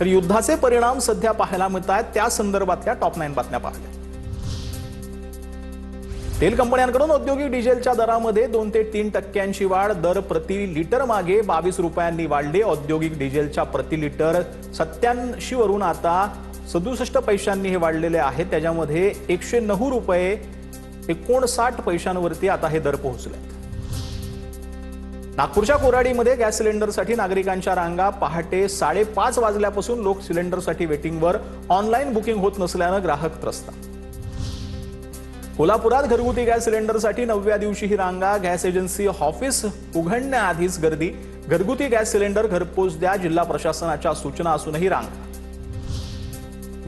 तर युद्धाचे परिणाम सध्या पाहायला मिळतात, त्या संदर्भातल्या टॉप 9 बातम्या पाहिल्या। तेल कंपन्यांकडून औद्योगिक डिझेलच्या दरामध्ये 2 ते 3 टक्क्यांची वाढ, दर प्रति लिटर मागे 22 रुपयांनी वाढले। औद्योगिक डिझेलच्या प्रति लिटर 87 वरून आता 67 पैशांनी हे वाढलेले आहे। त्याच्यामध्ये 109 रुपये 59 पैशांवरती आता हे दर पोहोचले। नागपूरच्या कोराडीमध्ये गॅस सिलेंडरसाठी नागरिकांच्या रांगा, पहाटे 5:30 वाजल्यापासून लोक सिलेंडरसाठी वेटिंगवर, ऑनलाईन बुकिंग होत नसल्याने ग्राहक त्रस्त। कोल्हापुरात घरगुती गॅस सिलेंडरसाठी 9व्या दिवशीही रांगा, गॅस एजन्सी ऑफिस उघडण्याआधीच गर्दी, घरगुती गॅस सिलेंडर घरपोच द्या, जिल्हा प्रशासनाच्या सूचना असूनही रांगा।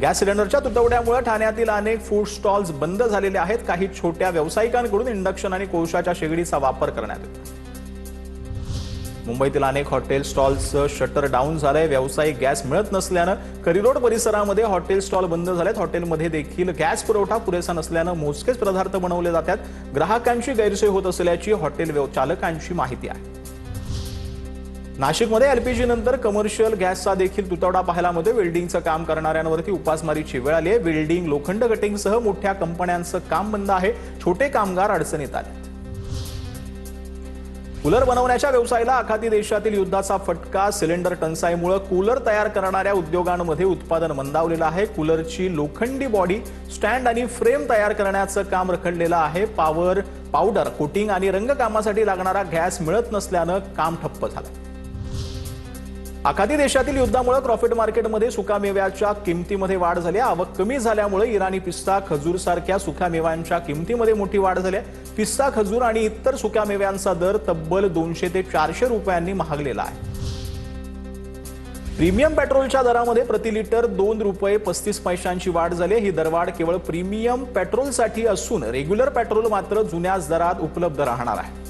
गॅस सिलेंडरच्या तुटवड्यामुळे ठाण्यातील अनेक फूड स्टॉल्स बंद झालेले आहेत। काही छोट्या व्यावसायिकांकडून इंडक्शन आणि कोळशाच्या शेगडीचा वापर करण्यात येतो। मुंबईतील अनेक हॉटेल स्टॉल्सचं शटर डाऊन झालंय। व्यावसायिक गॅस मिळत नसल्यानं करिरोड परिसरामध्ये हॉटेल स्टॉल बंद झालेत। हॉटेलमध्ये देखील गॅस पुरवठा पुरेसा नसल्यानं मोजकेच पदार्थ बनवले जातात। ग्राहकांची गैरसोय होत असल्याची हॉटेल चालकांची माहिती आहे। नाशिकमध्ये एलपीजी नंतर कमर्शियल गॅसचा देखील तुटवडा पाहायला मिळतो। वेल्डिंगचं काम करणाऱ्यांवरती उपासमारीची वेळ आली आहे। वेल्डिंग, लोखंड कटिंगसह मोठ्या कंपन्यांचं काम बंद आहे। छोटे कामगार अडचणीत आले। कूलर बनवण्याच्या व्यवसायाला आखाती देशातील युद्धाचा फटका, सिलेंडर टंचाईमुळे कूलर तयार करणाऱ्या उद्योगांमध्ये उत्पादन मंदावलेलं आहे। कूलरची लोखंडी बॉडी, स्टँड आणि फ्रेम तयार करण्याचं काम रखडलेलं आहे। पावडर, कोटिंग आणि रंगकामासाठी लागणारा गॅस मिळत नसल्यानं काम ठप्प झालं। आखाती देशातील युद्धामुळे प्रॉफिट मार्केटमध्ये सुकामेव्याच्या किमतीमध्ये वाढ झाली। आवक कमी झाल्यामुळे इराणी पिस्ता, खजूर सारख्या सुकामेव्यांच्या किमतीमध्ये मोठी वाढ झाली। पिस्ता, खजूर आणि इतर सुकामेव्यांचा दर तब्बल 200 ते 400 रुपयांनी महागलेला आहे। प्रीमियम पेट्रोलच्या दरामध्ये प्रति लिटर 2 रुपये 35 पैशांची वाढ झाली। ही दरवाढ केवळ प्रीमियम पेट्रोलसाठी असून रेग्युलर पेट्रोल मात्र जुन्याच दरात उपलब्ध राहणार आहे।